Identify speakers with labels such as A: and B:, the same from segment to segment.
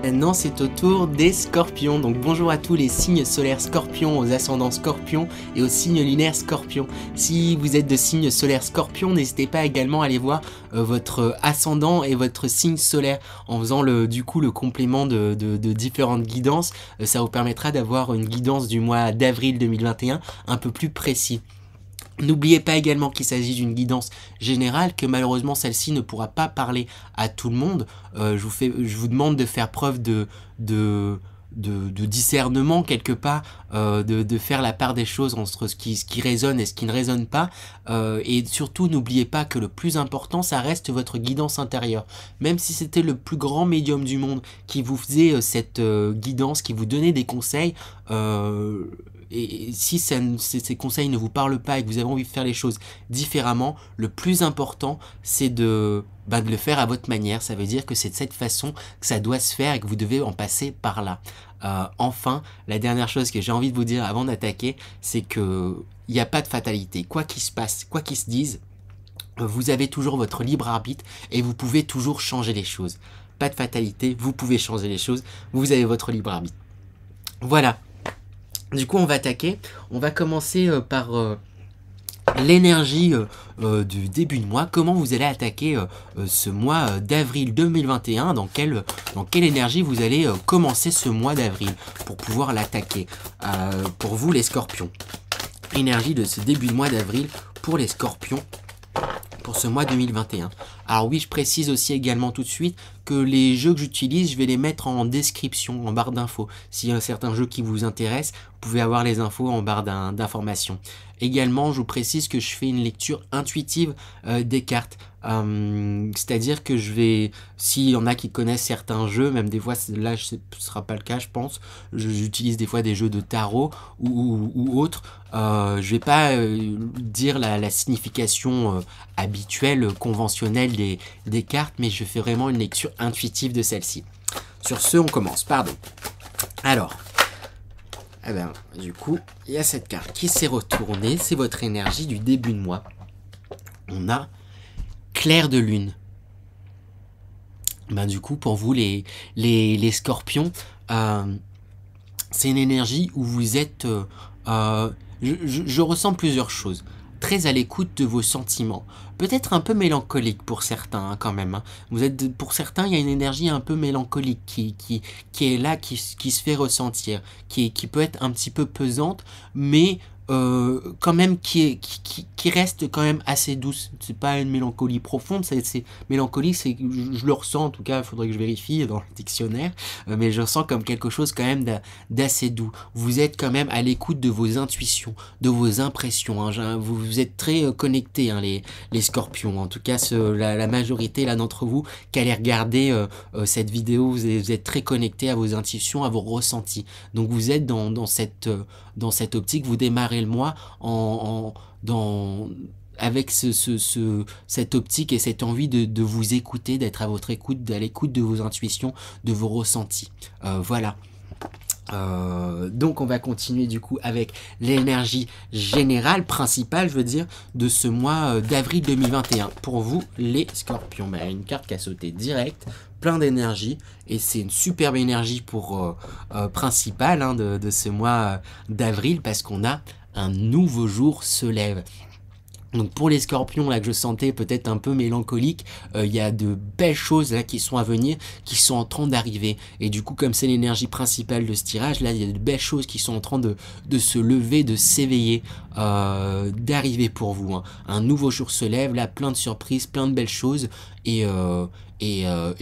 A: Maintenant, c'est au tour des scorpions. Donc bonjour à tous les signes solaires scorpions, aux ascendants scorpions et aux signes lunaires scorpions. Si vous êtes de signe solaire scorpion, n'hésitez pas également à aller voir votre ascendant et votre signe solaire en faisant le complément de différentes guidances. Ça vous permettra d'avoir une guidance du mois d'avril 2021 un peu plus précis. N'oubliez pas également qu'il s'agit d'une guidance générale, que malheureusement celle-ci ne pourra pas parler à tout le monde. Je vous demande de faire preuve de discernement quelque part, de faire la part des choses entre ce qui résonne et ce qui ne résonne pas. Et surtout, n'oubliez pas que le plus important, ça reste votre guidance intérieure. Même si c'était le plus grand médium du monde qui vous faisait cette guidance, qui vous donnait des conseils, et si ces conseils ne vous parlent pas et que vous avez envie de faire les choses différemment, le plus important, c'est de le faire à votre manière. Ça veut dire que c'est de cette façon que ça doit se faire et que vous devez en passer par là. Enfin, la dernière chose que j'ai envie de vous dire avant d'attaquer, c'est que il n'y a pas de fatalité. Quoi qu'il se passe, quoi qu'il se dise, vous avez toujours votre libre arbitre et vous pouvez toujours changer les choses. Pas de fatalité, vous pouvez changer les choses, vous avez votre libre arbitre. Voilà. Du coup, on va attaquer. On va commencer par l'énergie du début de mois. Comment vous allez attaquer ce mois d'avril 2021, dans quelle énergie vous allez commencer ce mois d'avril pour pouvoir l'attaquer. Pour vous, les scorpions. Énergie de ce début de mois d'avril pour les scorpions pour ce mois 2021. Alors oui, je précise aussi également tout de suite que les jeux que j'utilise, je vais les mettre en description, en barre d'infos. S'il y a certains jeux qui vous intéressent, vous pouvez avoir les infos en barre d'informations. Également, je vous précise que je fais une lecture intuitive des cartes. C'est-à-dire que je vais, s'il y en a qui connaissent certains jeux, même des fois, là ce ne sera pas le cas je pense, j'utilise des fois des jeux de tarot ou autres, je vais pas dire la signification habituelle, conventionnelle des cartes, mais je fais vraiment une lecture intuitive de celle-ci. Sur ce, on commence, pardon. Alors, du coup, il y a cette carte qui s'est retournée, c'est votre énergie du début de mois. On a clair de lune. Du coup, pour vous, les scorpions, c'est une énergie où vous êtes... je ressens plusieurs choses. Très à l'écoute de vos sentiments. Peut-être un peu mélancolique pour certains, quand même. Vous êtes, pour certains, il y a une énergie un peu mélancolique qui est là, qui se fait ressentir, qui peut être un petit peu pesante, mais quand même qui reste quand même assez douce. C'est pas une mélancolie profonde, c'est mélancolie, c'est je le ressens en tout cas, il faudrait que je vérifie dans le dictionnaire, mais je ressens comme quelque chose quand même d'assez doux. Vous êtes quand même à l'écoute de vos intuitions, de vos impressions, hein. Vous êtes très connectés, hein, les scorpions, en tout cas la majorité là d'entre vous qui allez regarder cette vidéo, vous êtes très connectés à vos intuitions, à vos ressentis. Donc vous êtes dans cette optique, vous démarrez le mois avec cette optique et cette envie de vous écouter, d'être à votre écoute, à l'écoute de vos intuitions, de vos ressentis. Voilà. Donc on va continuer du coup avec l'énergie générale, principale je veux dire, de ce mois d'avril 2021. Pour vous les scorpions, une carte qui a sauté direct, plein d'énergie, et c'est une superbe énergie pour principale, hein, de ce mois d'avril, parce qu'on a un nouveau jour se lève. Donc pour les scorpions là que je sentais peut-être un peu mélancolique, il y a de belles choses là qui sont à venir, qui sont en train d'arriver. Et du coup, comme c'est l'énergie principale de ce tirage, là il y a de belles choses qui sont en train de se lever, de s'éveiller, d'arriver pour vous, hein. Un nouveau jour se lève, là plein de surprises, plein de belles choses, et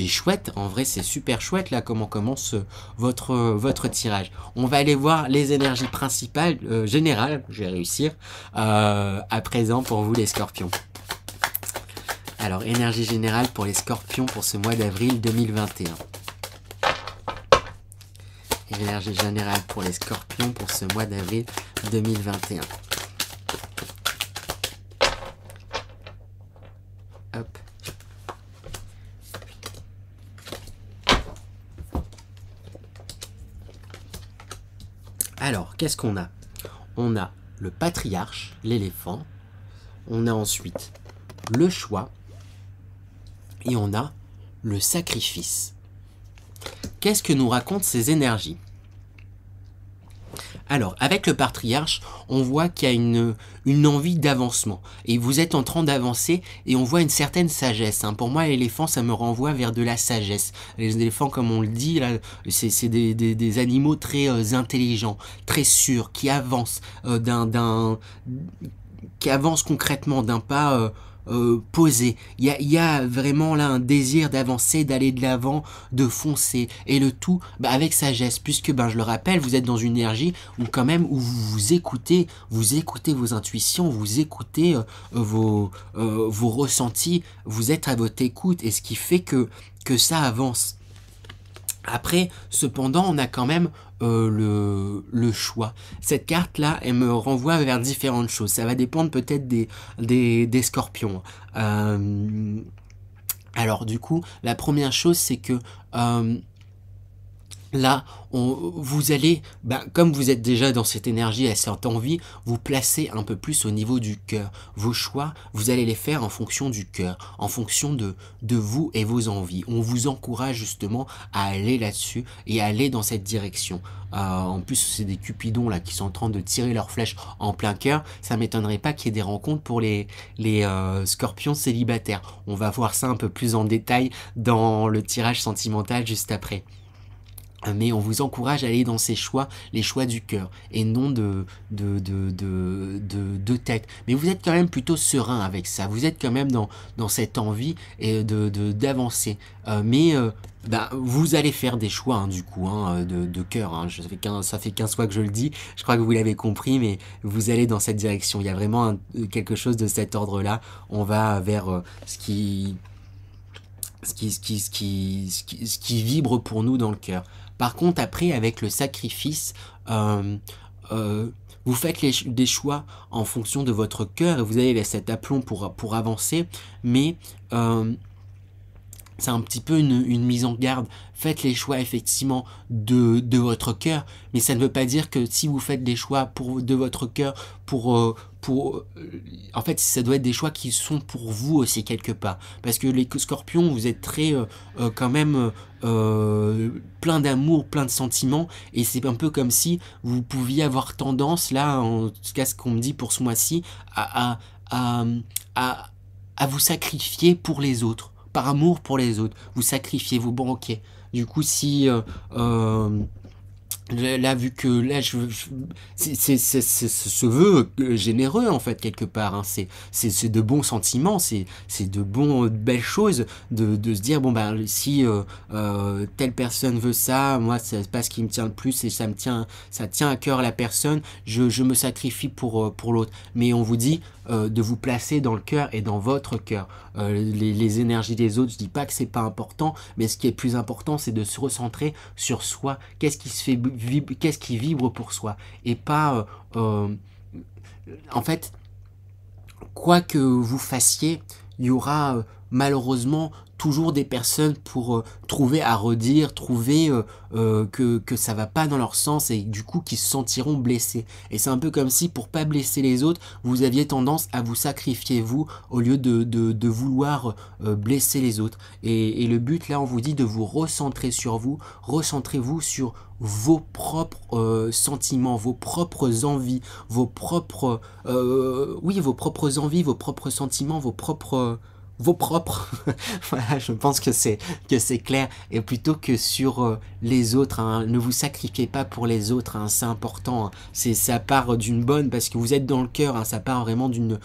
A: chouette, en vrai c'est super chouette là comment commence votre tirage. On va aller voir les énergies principales, générales, je vais réussir, à présent pour vous les scorpions. Alors, énergie générale pour les scorpions pour ce mois d'avril 2021. Énergie générale pour les scorpions pour ce mois d'avril 2021. Hop. Alors, qu'est-ce qu'on a? On a le patriarche, l'éléphant. On a ensuite le choix. Et on a le sacrifice. qu'est-ce que nous racontent ces énergies? Alors, avec le patriarche, on voit qu'il y a une envie d'avancement. Et vous êtes en train d'avancer et on voit une certaine sagesse. Hein. Pour moi, l'éléphant, ça me renvoie vers de la sagesse. Les éléphants, comme on le dit, là, c'est des animaux très intelligents, très sûrs, qui avancent, qui avancent concrètement d'un pas posé. Il y a vraiment là un désir d'avancer, d'aller de l'avant, de foncer, et le tout avec sagesse, puisque je le rappelle, vous êtes dans une énergie où quand même où vous écoutez vos intuitions, vous écoutez vos ressentis, vous êtes à votre écoute, et ce qui fait que ça avance. Après, cependant, on a quand même le choix. Cette carte-là, elle me renvoie vers différentes choses. Ça va dépendre peut-être des scorpions. Alors du coup, la première chose, c'est que là, vous allez, comme vous êtes déjà dans cette énergie, à cette envie, vous placer un peu plus au niveau du cœur. Vos choix, vous allez les faire en fonction du cœur, en fonction de vous et vos envies. On vous encourage justement à aller là-dessus et à aller dans cette direction. En plus, c'est des cupidons là qui sont en train de tirer leurs flèches en plein cœur. Ça m'étonnerait pas qu'il y ait des rencontres pour les scorpions célibataires. On va voir ça un peu plus en détail dans le tirage sentimental juste après. Mais on vous encourage à aller dans ces choix, les choix du cœur, et non de tête. Mais vous êtes quand même plutôt serein avec ça. Vous êtes quand même dans cette envie et d'avancer. Mais vous allez faire des choix hein, du coup de cœur. Hein. Ça fait 15 fois que je le dis. Je crois que vous l'avez compris, mais vous allez dans cette direction. Il y a vraiment quelque chose de cet ordre-là. On va vers ce qui vibre pour nous dans le cœur. Par contre, après, avec le sacrifice, vous faites des choix en fonction de votre cœur et vous avez cet aplomb pour avancer, mais c'est un petit peu une mise en garde. Faites les choix effectivement de votre cœur, mais ça ne veut pas dire que si vous faites des choix de votre cœur en fait, ça doit être des choix qui sont pour vous aussi quelque part. Parce que les scorpions, vous êtes très quand même plein d'amour, plein de sentiments, et c'est un peu comme si vous pouviez avoir tendance, là, en tout cas ce qu'on me dit pour ce mois-ci, à vous sacrifier pour les autres. Par amour pour les autres, vous sacrifiez, vous banquez. Du coup, si là, vu que là, c'est ce vœu généreux en fait quelque part. Hein. C'est de bons sentiments, c'est de belles choses de se dire bon si telle personne veut ça, moi c'est pas ce qui me tient le plus et ça tient à cœur la personne. Je me sacrifie pour l'autre. Mais on vous dit de vous placer dans le cœur et dans votre cœur. Les énergies des autres, je dis pas que c'est pas important, mais ce qui est plus important, c'est de se recentrer sur soi. Qu'est-ce qui vibre pour soi et pas en fait, quoi que vous fassiez, il y aura malheureusement toujours des personnes pour trouver à redire, trouver que ça va pas dans leur sens et du coup qui se sentiront blessés. Et c'est un peu comme si pour pas blesser les autres, vous aviez tendance à vous sacrifier vous au lieu de vouloir blesser les autres. Et le but là, on vous dit de vous recentrer sur vous, recentrez-vous sur vos propres sentiments, vos propres envies, vos propres envies, vos propres sentiments, vos propres voilà, je pense que c'est clair, et plutôt que sur les autres, hein, ne vous sacrifiez pas pour les autres, hein, c'est important, hein, ça part d'une bonne, parce que vous êtes dans le cœur, hein, ça part vraiment d'une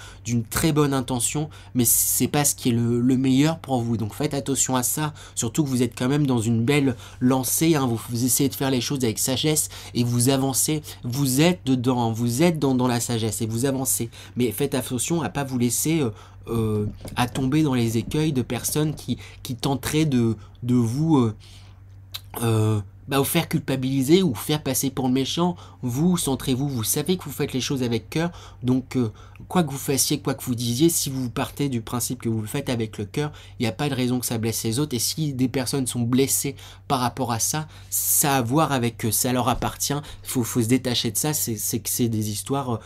A: très bonne intention, mais c'est pas ce qui est le meilleur pour vous, donc faites attention à ça, surtout que vous êtes quand même dans une belle lancée, hein, vous essayez de faire les choses avec sagesse, et vous avancez, vous êtes dedans, vous êtes dans la sagesse, et vous avancez, mais faites attention à pas vous laisser à tomber dans les écueils de personnes qui tenteraient de vous vous faire culpabiliser ou faire passer pour le méchant. Vous, centrez-vous, vous savez que vous faites les choses avec cœur, donc quoi que vous fassiez, quoi que vous disiez, si vous partez du principe que vous le faites avec le cœur, il n'y a pas de raison que ça blesse les autres, et si des personnes sont blessées par rapport à ça, ça a à voir avec eux, ça leur appartient, faut se détacher de ça, c'est que c'est des histoires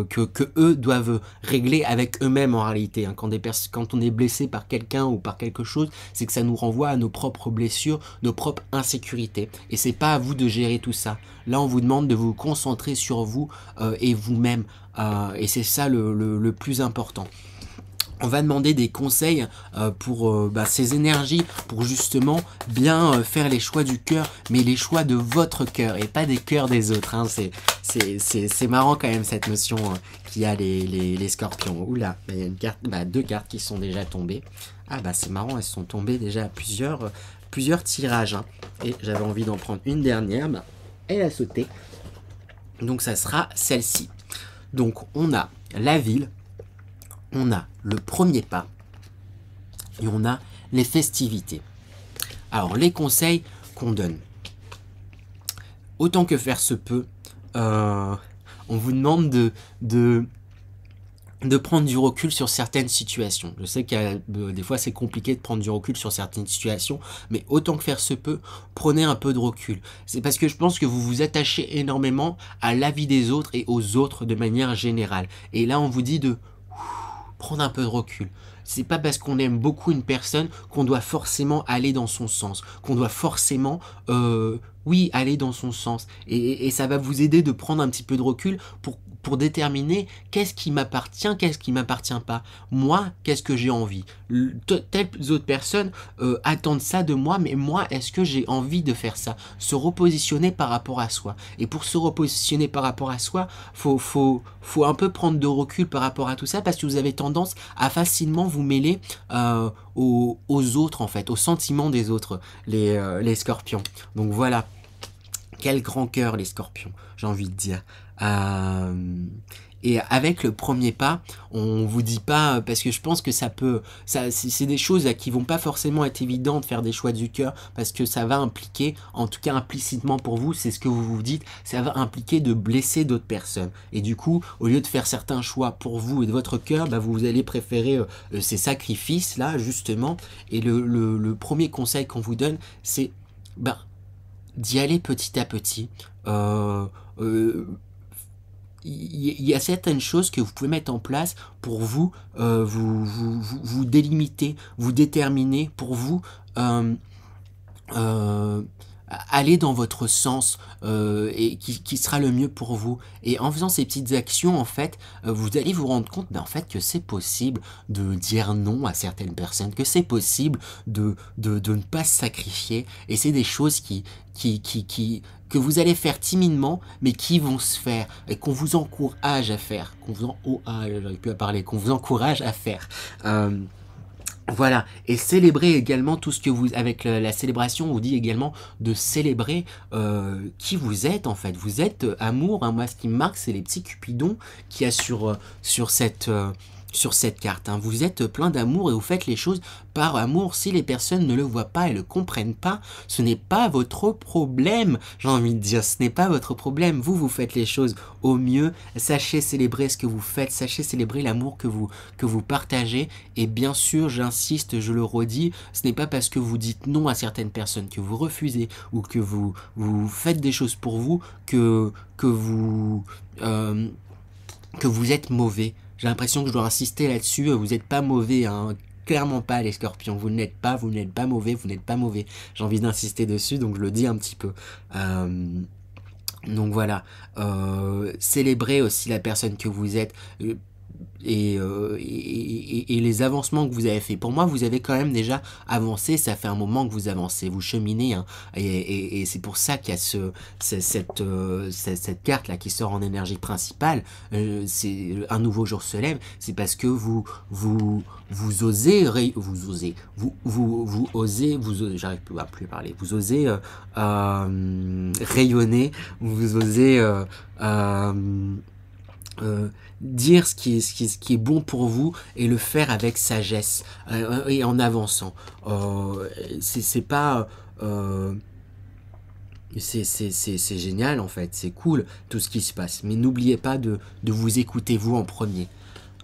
A: que eux doivent régler avec eux-mêmes en réalité, hein. Quand on est blessé par quelqu'un ou par quelque chose, c'est que ça nous renvoie à nos propres blessures, nos propres insécurités. Et c'est pas à vous de gérer tout ça. Là, on vous demande de vous concentrer sur vous et vous-même. Et c'est ça le plus important. On va demander des conseils pour ces énergies, pour justement bien faire les choix du cœur, mais les choix de votre cœur et pas des cœurs des autres, hein. C'est marrant quand même cette notion qu'il y a les scorpions. Oula, il y a une carte, deux cartes qui sont déjà tombées. Ah c'est marrant, elles sont tombées déjà à plusieurs tirages, hein. Et j'avais envie d'en prendre une dernière, elle a sauté. Donc ça sera celle-ci. Donc on a la ville, on a le premier pas et on a les festivités. Alors les conseils qu'on donne. Autant que faire se peut, on vous demande de prendre du recul sur certaines situations. Je sais qu'il y a des fois c'est compliqué de prendre du recul sur certaines situations, mais autant que faire se peut, prenez un peu de recul. C'est parce que je pense que vous vous attachez énormément à l'avis des autres et aux autres de manière générale. Et là on vous dit de prendre un peu de recul. C'est pas parce qu'on aime beaucoup une personne qu'on doit forcément aller dans son sens, qu'on doit forcément oui, aller dans son sens. Et ça va vous aider de prendre un petit peu de recul pour déterminer qu'est-ce qui m'appartient, qu'est-ce qui m'appartient pas. Moi, qu'est-ce que j'ai envie. Telles autres personnes attendent ça de moi, mais moi, est-ce que j'ai envie de faire ça? Se repositionner par rapport à soi. Et pour se repositionner par rapport à soi, faut un peu prendre de recul par rapport à tout ça, parce que vous avez tendance à facilement vous mêler aux autres, en fait, aux sentiments des autres, les scorpions. Donc voilà. Quel grand cœur les scorpions, j'ai envie de dire. Et avec le premier pas, on vous dit pas, parce que je pense que c'est des choses qui vont pas forcément être évidentes, faire des choix du cœur, parce que ça va impliquer, en tout cas implicitement pour vous, c'est ce que vous vous dites, ça va impliquer de blesser d'autres personnes. Et du coup, au lieu de faire certains choix pour vous et de votre cœur, vous allez préférer ces sacrifices là, justement. Et le premier conseil qu'on vous donne, c'est d'y aller petit à petit. Il y a certaines choses que vous pouvez mettre en place pour vous, vous délimiter, vous déterminer, pour vous aller dans votre sens et qui sera le mieux pour vous. Et en faisant ces petites actions, en fait, vous allez vous rendre compte en fait, que c'est possible de dire non à certaines personnes, que c'est possible de ne pas se sacrifier. Et c'est des choses que vous allez faire timidement, mais qui vont se faire, et qu'on vous encourage à faire, qu'on vous encourage à faire. Voilà, et célébrer également tout ce que vous... Avec la célébration, on vous dit également de célébrer qui vous êtes, en fait. Vous êtes amour, hein. Moi, ce qui me marque, c'est les petits cupidons qu'il y a sur cette carte, hein. Vous êtes plein d'amour et vous faites les choses par amour. Si les personnes ne le voient pas et ne le comprennent pas, ce n'est pas votre problème. J'ai envie de dire, ce n'est pas votre problème. Vous faites les choses au mieux. Sachez célébrer ce que vous faites. Sachez célébrer l'amour que vous partagez. Et bien sûr, j'insiste, je le redis, ce n'est pas parce que vous dites non à certaines personnes, que vous refusez ou que vous faites des choses pour vous que vous êtes mauvais. J'ai l'impression que je dois insister là-dessus, vous n'êtes pas mauvais, hein. Clairement pas les scorpions, vous n'êtes pas mauvais, vous n'êtes pas mauvais. J'ai envie d'insister dessus, donc je le dis un petit peu. Donc voilà, célébrez aussi la personne que vous êtes. Et les avancements que vous avez fait. Pour moi, vous avez quand même déjà avancé, ça fait un moment que vous avancez, vous cheminez, hein, et c'est pour ça qu'il y a cette carte là qui sort en énergie principale, c'est un nouveau jour se lève, c'est parce que vous osez, j'arrive plus à parler, vous osez rayonner, vous osez dire ce qui est bon pour vous et le faire avec sagesse et en avançant. C'est pas c'est génial en fait, c'est cool tout ce qui se passe. Mais n'oubliez pas de vous écouter vous en premier.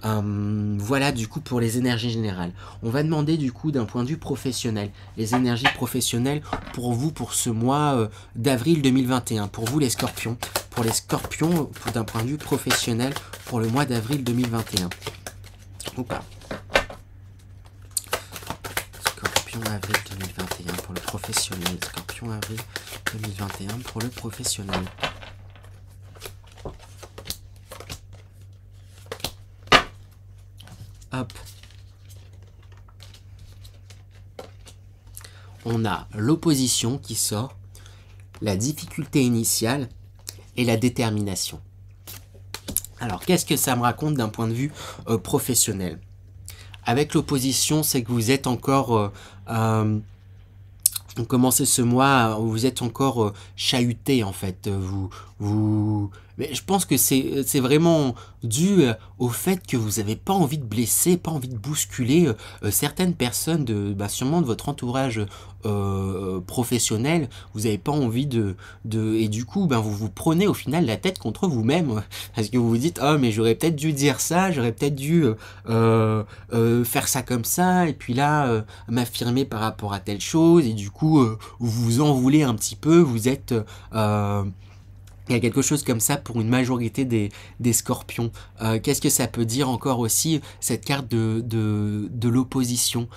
A: Voilà du coup pour les énergies générales. On va demander du coup d'un point de vue professionnel, les énergies professionnelles pour vous pour ce mois d'avril 2021. Pour vous les scorpions, pour les scorpions d'un point de vue professionnel pour le mois d'avril 2021. Opa. Scorpion avril 2021 pour le professionnel. Scorpion avril 2021 pour le professionnel. Hop. On a l'opposition qui sort, la difficulté initiale et la détermination. Alors, qu'est-ce que ça me raconte d'un point de vue professionnel? Avec l'opposition, c'est que vous êtes encore... vous commencez ce mois, vous êtes encore chahuté en fait. Mais je pense que c'est vraiment dû au fait que vous n'avez pas envie de blesser, pas envie de bousculer certaines personnes, sûrement de votre entourage professionnel. Vous n'avez pas envie et du coup, vous vous prenez au final la tête contre vous-même parce que vous vous dites, oh mais j'aurais peut-être dû dire ça, j'aurais peut-être dû faire ça comme ça, et puis là m'affirmer par rapport à telle chose, et du coup vous vous en voulez un petit peu, vous êtes il y a quelque chose comme ça pour une majorité des scorpions. Qu'est-ce que ça peut dire encore aussi, cette carte de l'opposition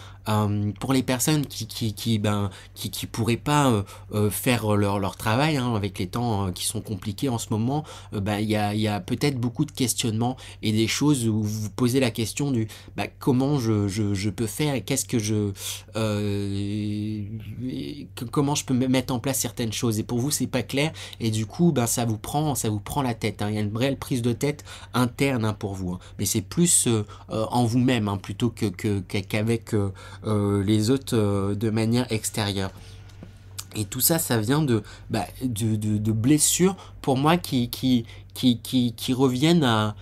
A: pour les personnes qui pourraient pas faire leur travail avec les temps qui sont compliqués en ce moment. Il y a peut-être beaucoup de questionnements et des choses où vous vous posez la question du comment je peux faire, et qu'est-ce que comment je peux mettre en place certaines choses, et pour vous c'est pas clair, et du coup ça vous prend la tête. Il y a une réelle prise de tête interne pour vous, mais c'est plus en vous-même plutôt qu'avec les autres de manière extérieure. Et tout ça, ça vient de blessures pour moi qui reviennent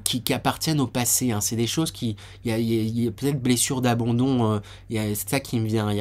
A: qui appartiennent au passé. C'est des choses il y a peut-être blessure d'abandon, c'est ça qui me vient.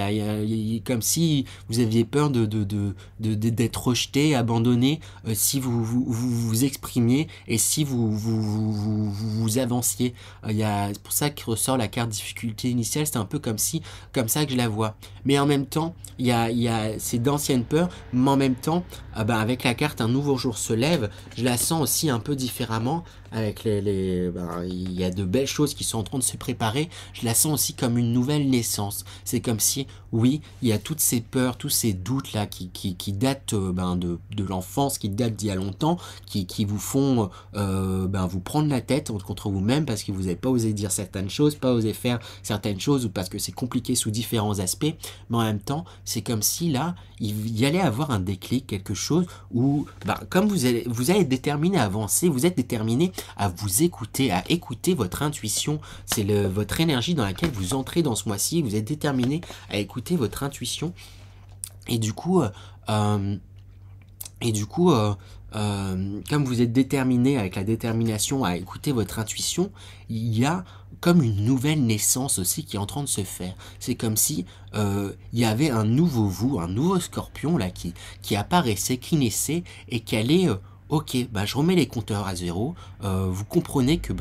A: Comme si vous aviez peur d'être rejeté, abandonné, si vous exprimiez et si vous avanciez. C'est pour ça que ressort la carte difficulté initiale. C'est un peu comme ça que je la vois. Mais en même temps, c'est d'anciennes peurs, mais en même temps, avec la carte un nouveau jour se lève, je la sens aussi un peu différemment. Avec il y a de belles choses qui sont en train de se préparer. Je la sens aussi comme une nouvelle naissance. C'est comme si, oui, il y a toutes ces peurs, tous ces doutes là qui datent de l'enfance, qui datent d'il y a longtemps, qui vous font vous prendre la tête contre vous-même parce que vous n'avez pas osé dire certaines choses, pas osé faire certaines choses, ou parce que c'est compliqué sous différents aspects. Mais en même temps, c'est comme si là, il y allait avoir un déclic, quelque chose où, comme vous allez être déterminé à avancer, vous êtes déterminé à vous écouter, à écouter votre intuition. C'est votre énergie dans laquelle vous entrez dans ce mois-ci. Vous êtes déterminé à écouter votre intuition. Et du coup, comme vous êtes déterminé avec la détermination à écouter votre intuition, il y a comme une nouvelle naissance aussi qui est en train de se faire. C'est comme si il y avait un nouveau vous, un nouveau scorpion là qui apparaissait, qui naissait et qui allait... ok, je remets les compteurs à zéro. Vous comprenez que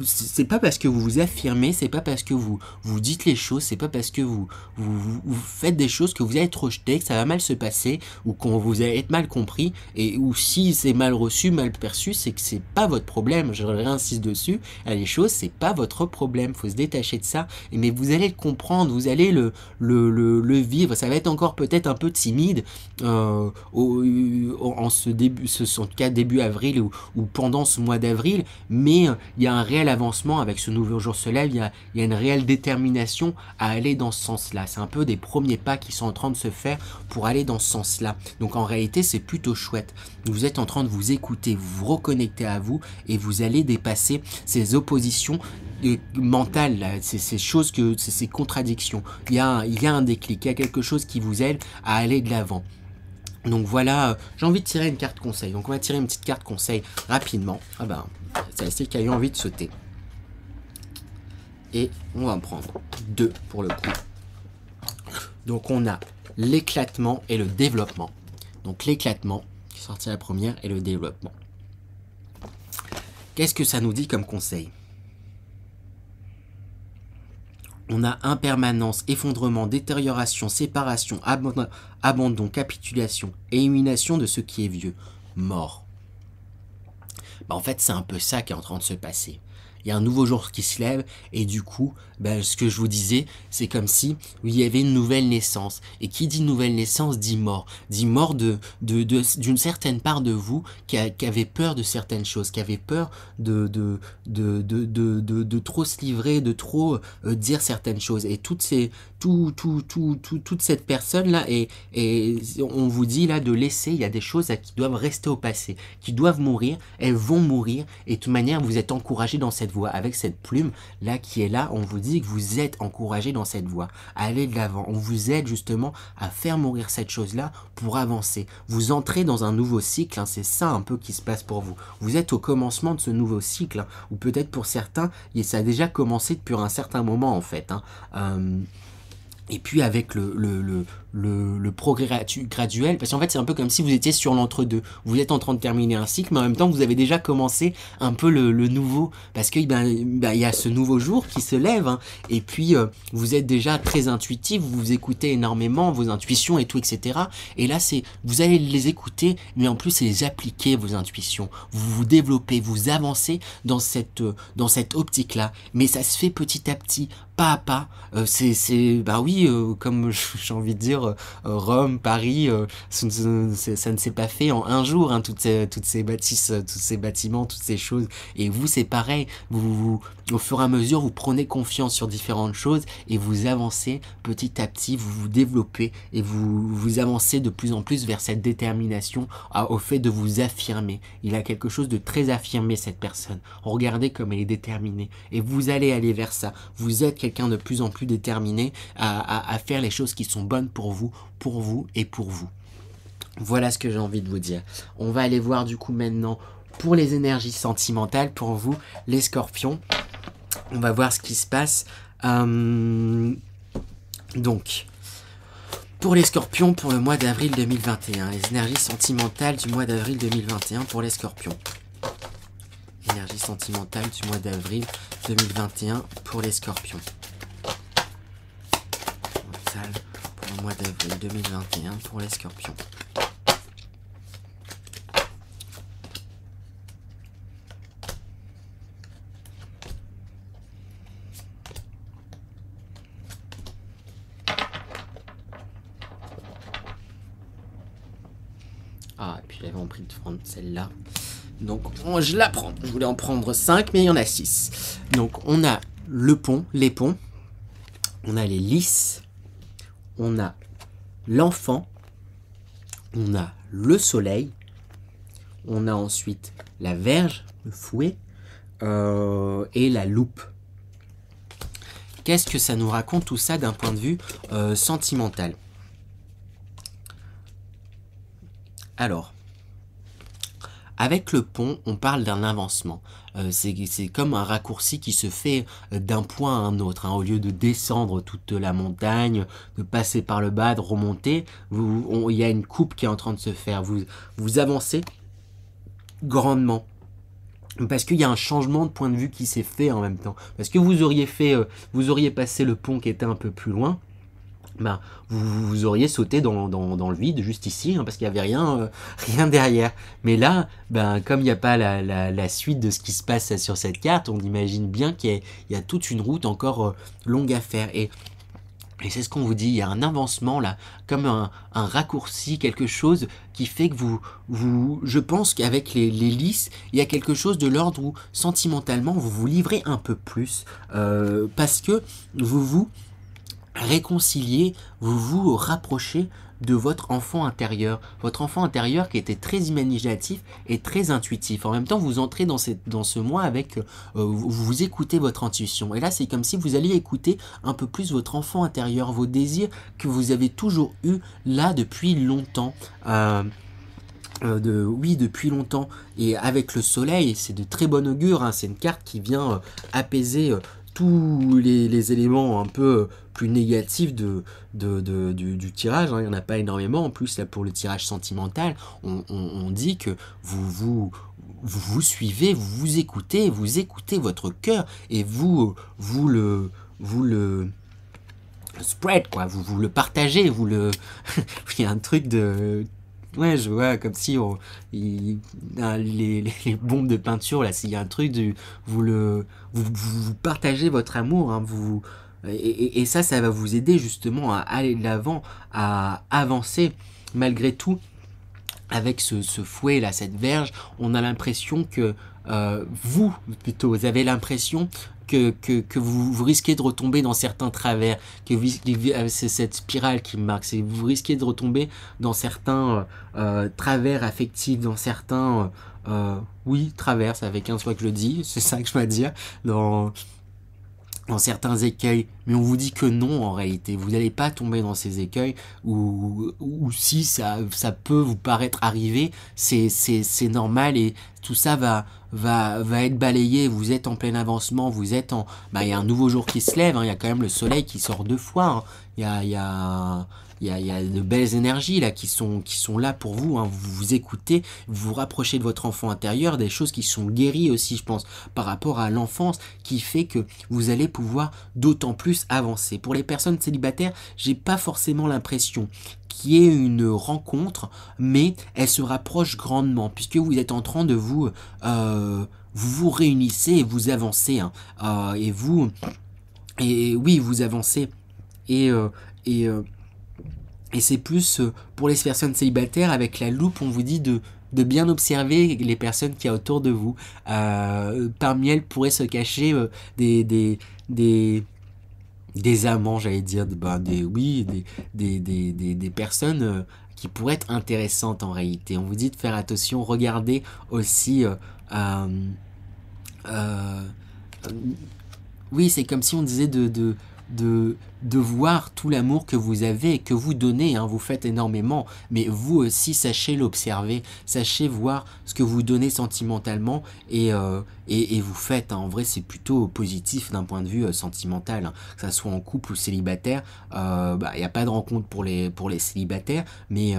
A: c'est pas parce que vous vous affirmez, c'est pas parce que vous dites les choses, c'est pas parce que vous faites des choses que vous allez être rejeté, que ça va mal se passer, ou qu'on vous allez être mal compris, ou si c'est mal reçu, mal perçu, c'est que c'est pas votre problème. Je réinsiste dessus. Les choses, c'est pas votre problème. Faut se détacher de ça. Mais vous allez le comprendre, vous allez le vivre. Ça va être encore peut-être un peu timide en tout cas début avril ou pendant ce mois d'avril, mais il y a un réel avancement avec ce nouveau jour se lève. Il y a une réelle détermination à aller dans ce sens-là. C'est un peu des premiers pas qui sont en train de se faire pour aller dans ce sens-là. Donc en réalité, c'est plutôt chouette. Vous êtes en train de vous écouter, vous vous reconnectez à vous, et vous allez dépasser ces oppositions mentales, là, ces choses, ces contradictions. Il y a un déclic, il y a quelque chose qui vous aide à aller de l'avant. Donc voilà, j'ai envie de tirer une carte conseil. Donc on va tirer une petite carte conseil rapidement. C'est qui a eu envie de sauter. Et on va en prendre 2 pour le coup. Donc on a l'éclatement et le développement. Donc l'éclatement, qui est sorti la première, et le développement. Qu'est-ce que ça nous dit comme conseil? On a impermanence, effondrement, détérioration, séparation, abandon, capitulation, élimination de ce qui est vieux, mort. En fait, c'est un peu ça qui est en train de se passer. Il y a un nouveau jour qui se lève et du coup, ce que je vous disais, c'est comme si il y avait une nouvelle naissance. Et qui dit nouvelle naissance dit mort. Dit mort d'une certaine part de vous qui avait peur de certaines choses, qui avait peur de trop se livrer, de trop dire certaines choses. Et toute cette personne-là, et on vous dit là de laisser, il y a des choses qui doivent rester au passé, qui doivent mourir, elles vont mourir. Et de toute manière, vous êtes encouragé dans cette voie. Avec cette plume là qui est là, on vous dit que vous êtes encouragé dans cette voie, à aller de l'avant. On vous aide justement à faire mourir cette chose-là pour avancer. Vous entrez dans un nouveau cycle, hein, c'est ça un peu qui se passe pour vous. Vous êtes au commencement de ce nouveau cycle, hein, ou peut-être pour certains, ça a déjà commencé depuis un certain moment en fait. Et puis avec le progrès graduel, parce qu'en fait c'est un peu comme si vous étiez sur l'entre-deux. Vous êtes en train de terminer un cycle, mais en même temps vous avez déjà commencé un peu le nouveau, parce que il y a ce nouveau jour qui se lève, hein, et puis vous êtes déjà très intuitif, vous écoutez énormément vos intuitions et tout, etc. Et là vous allez les écouter, mais en plus les appliquer, vos intuitions. Vous vous développez, vous avancez dans cette optique-là, mais ça se fait petit à petit, pas à pas. Comme j'ai envie de dire, Rome, Paris, ça ne s'est pas fait en un jour, hein, toutes ces bâtisses, tous ces bâtiments, toutes ces choses. Et vous, c'est pareil. Vous, au fur et à mesure, vous prenez confiance sur différentes choses et vous avancez petit à petit, vous vous développez et vous avancez de plus en plus vers cette détermination, au fait de vous affirmer. Il a quelque chose de très affirmé, cette personne. Regardez comme elle est déterminée. Et vous allez aller vers ça. Vous êtes quelqu'un de plus en plus déterminé à faire les choses qui sont bonnes pour vous et pour vous. Voilà ce que j'ai envie de vous dire. On va aller voir du coup maintenant pour les énergies sentimentales pour vous, les scorpions. On va voir ce qui se passe. Donc, pour les scorpions, pour le mois d'avril 2021, les énergies sentimentales du mois d'avril 2021 pour les scorpions. Énergie sentimentale du mois d'avril 2021 pour les scorpions. Pour le mois d'avril 2021 pour les scorpions. Ah, et puis j'avais envie de prendre celle-là. Donc je la prends. Je voulais en prendre 5, mais il y en a 6. Donc on a le pont, les ponts. On a les lys. On a l'enfant. On a le soleil. On a ensuite la verge, le fouet. Et la loupe. Qu'est-ce que ça nous raconte tout ça d'un point de vue sentimental? Alors, avec le pont, on parle d'un avancement. C'est comme un raccourci qui se fait d'un point à un autre. Hein. Au lieu de descendre toute la montagne, de passer par le bas, de remonter, il y a une coupe qui est en train de se faire. Vous avancez grandement. Parce qu'il y a un changement de point de vue qui s'est fait en même temps. Parce que vous auriez passé le pont qui était un peu plus loin. Vous auriez sauté dans le vide juste ici, hein, parce qu'il n'y avait rien derrière. Mais là, comme il n'y a pas la suite de ce qui se passe sur cette carte, on imagine bien qu'il y a toute une route encore longue à faire. Et c'est ce qu'on vous dit, il y a un avancement là, comme un raccourci, quelque chose qui fait que je pense qu'avec les lys, il y a quelque chose de l'ordre où sentimentalement vous vous livrez un peu plus, parce que vous réconcilier, vous vous rapprochez de votre enfant intérieur qui était très imaginatif et très intuitif. En même temps, vous entrez dans ce mois avec, vous écoutez votre intuition. Et là, c'est comme si vous alliez écouter un peu plus votre enfant intérieur, vos désirs que vous avez toujours eu là depuis longtemps. Depuis longtemps. Et avec le soleil, c'est de très bon augure, hein, c'est une carte qui vient apaiser tous les éléments un peu plus négatifs du tirage, hein. Il n'y en a pas énormément. En plus, là, pour le tirage sentimental, on dit que vous suivez, vous écoutez votre cœur et vous le spread, quoi, vous le partagez, il y a un truc de... Ouais, je vois, comme si les bombes de peinture, là, s'il y a un truc du... Vous partagez votre amour, hein, et ça va vous aider justement à aller de l'avant, à avancer malgré tout. Avec ce fouet là, cette verge, on a l'impression que vous avez l'impression que vous risquez de retomber dans certains travers, c'est cette spirale qui me marque, c'est vous risquez de retomber dans certains travers affectifs, dans certains oui, travers, ça fait 15 fois que je le dis, c'est ça que je dois dire, dans certains écueils, mais on vous dit que non en réalité, vous n'allez pas tomber dans ces écueils, ou si ça peut vous paraître arrivé, c'est normal, et tout ça va être balayé, vous êtes en plein avancement, vous êtes en... il y a un nouveau jour qui se lève, hein, il y a quand même le soleil qui sort 2 fois, hein, il y a de belles énergies là qui sont là pour vous, hein. Vous vous écoutez, vous vous rapprochez de votre enfant intérieur, des choses qui sont guéries aussi, je pense, par rapport à l'enfance, qui fait que vous allez pouvoir d'autant plus avancer. Pour les personnes célibataires, j'ai pas forcément l'impression qu'il y ait une rencontre, mais elle se rapproche grandement, puisque vous êtes en train de vous réunissez et vous avancez, hein. Et oui, vous avancez, et c'est plus pour les personnes célibataires, avec la loupe, on vous dit de bien observer les personnes qui y a autour de vous. Parmi elles pourraient se cacher des amants, j'allais dire, des personnes qui pourraient être intéressantes en réalité. On vous dit de faire attention, regardez aussi... oui, c'est comme si on disait de voir tout l'amour que vous avez et que vous donnez, hein, vous faites énormément, mais vous aussi sachez l'observer, sachez voir ce que vous donnez sentimentalement, et vous faites, hein. En vrai c'est plutôt positif d'un point de vue sentimental, hein. Que ça soit en couple ou célibataire, y a pas de rencontre pour les célibataires, mais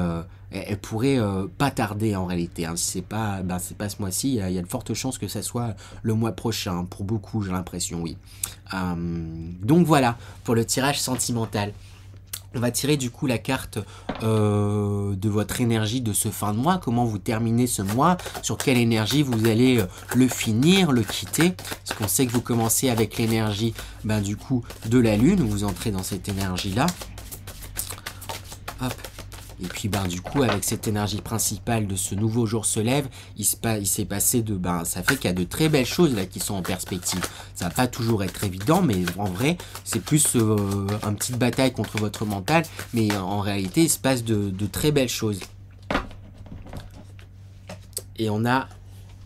A: elle pourrait pas tarder en réalité, hein. Si c'est pas ce mois-ci, il y a de fortes chances que ça soit le mois prochain, pour beaucoup, j'ai l'impression, oui. Donc voilà pour le tirage sentimental. On va tirer du coup la carte de votre énergie de ce fin de mois, comment vous terminez ce mois, sur quelle énergie vous allez le finir, le quitter, parce qu'on sait que vous commencez avec l'énergie du coup de la lune, vous entrez dans cette énergie là, hop. Et puis du coup avec cette énergie principale de ce nouveau jour se lève, il s'est passé ça fait qu'il y a de très belles choses là qui sont en perspective. Ça va pas toujours être évident, mais en vrai c'est plus une petite bataille contre votre mental, mais en réalité il se passe de très belles choses. Et on a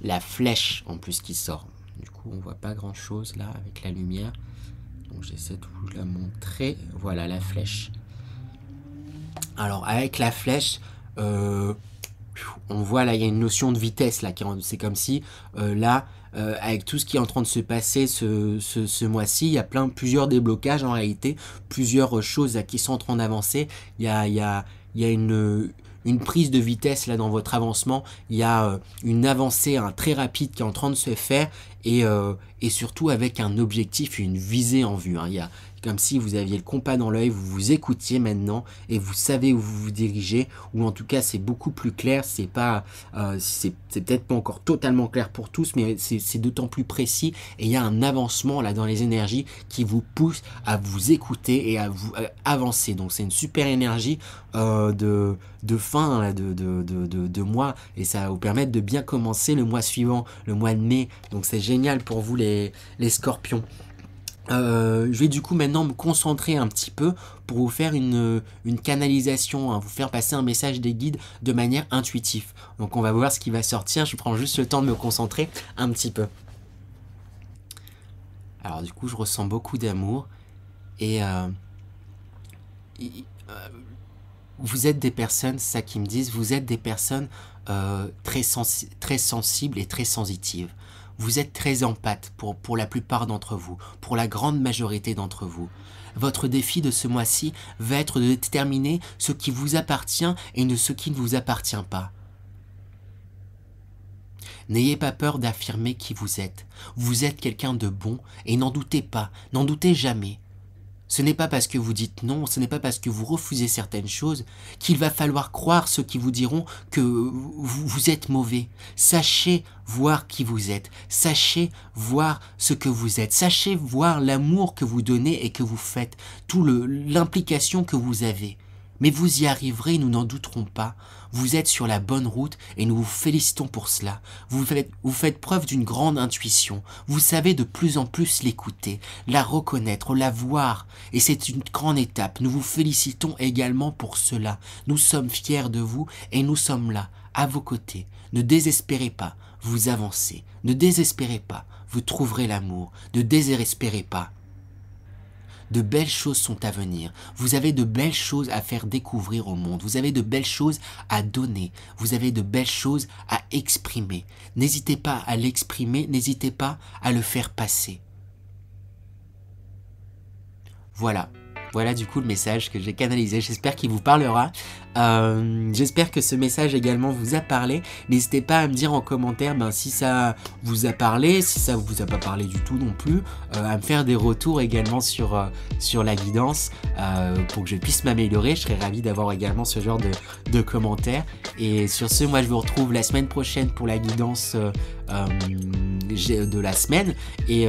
A: la flèche en plus qui sort. Du coup on voit pas grand chose là avec la lumière, donc j'essaie de vous la montrer. Voilà la flèche. Alors avec la flèche, on voit là il y a une notion de vitesse là, c'est comme si avec tout ce qui est en train de se passer ce mois-ci, il y a plusieurs déblocages en réalité, plusieurs choses là, qui sont en train d'avancer. Il y a une prise de vitesse là dans votre avancement, il y a une avancée très rapide qui est en train de se faire, et surtout avec un objectif et une visée en vue, hein. Il y a comme si vous aviez le compas dans l'œil, vous vous écoutiez maintenant et vous savez où vous vous dirigez, ou en tout cas c'est beaucoup plus clair, c'est peut-être pas encore totalement clair pour tous, mais c'est d'autant plus précis, et il y a un avancement là dans les énergies qui vous pousse à vous écouter et à vous avancer. Donc c'est une super énergie de fin là, de mois, et ça va vous permettre de bien commencer le mois suivant, le mois de mai. Donc c'est génial pour vous les scorpions. Je vais du coup maintenant me concentrer un petit peu pour vous faire une canalisation, hein, vous faire passer un message des guides de manière intuitive. Donc on va voir ce qui va sortir, je prends juste le temps de me concentrer un petit peu. Alors du coup je ressens beaucoup d'amour, et vous êtes des personnes, c'est ça qu'ils me disent, vous êtes des personnes très sensibles et très sensitives. Vous êtes très empathe pour la plupart d'entre vous, pour la grande majorité d'entre vous. Votre défi de ce mois-ci va être de déterminer ce qui vous appartient et ce qui ne vous appartient pas. N'ayez pas peur d'affirmer qui vous êtes. Vous êtes quelqu'un de bon et n'en doutez pas, n'en doutez jamais. Ce n'est pas parce que vous dites non, ce n'est pas parce que vous refusez certaines choses qu'il va falloir croire ceux qui vous diront que vous êtes mauvais. Sachez voir qui vous êtes, sachez voir ce que vous êtes, sachez voir l'amour que vous donnez et que vous faites, l'implication que vous avez. Mais vous y arriverez, nous n'en douterons pas. Vous êtes sur la bonne route et nous vous félicitons pour cela. Vous faites preuve d'une grande intuition. Vous savez de plus en plus l'écouter, la reconnaître, la voir. Et c'est une grande étape. Nous vous félicitons également pour cela. Nous sommes fiers de vous et nous sommes là, à vos côtés. Ne désespérez pas, vous avancez. Ne désespérez pas, vous trouverez l'amour. Ne désespérez pas. De belles choses sont à venir. Vous avez de belles choses à faire découvrir au monde. Vous avez de belles choses à donner. Vous avez de belles choses à exprimer. N'hésitez pas à l'exprimer, n'hésitez pas à le faire passer. Voilà. Voilà du coup le message que j'ai canalisé, j'espère qu'il vous parlera. J'espère que ce message également vous a parlé. N'hésitez pas à me dire en commentaire si ça vous a parlé, si ça vous a pas parlé du tout non plus, à me faire des retours également sur la guidance pour que je puisse m'améliorer. Je serais ravi d'avoir également ce genre de commentaires. Et sur ce, moi je vous retrouve la semaine prochaine pour la guidance de la semaine. Et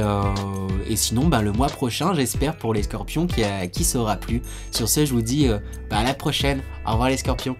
A: sinon le mois prochain, j'espère pour les scorpions qui saura plu. Sur ce, je vous dis à la prochaine. Au revoir les scorpions.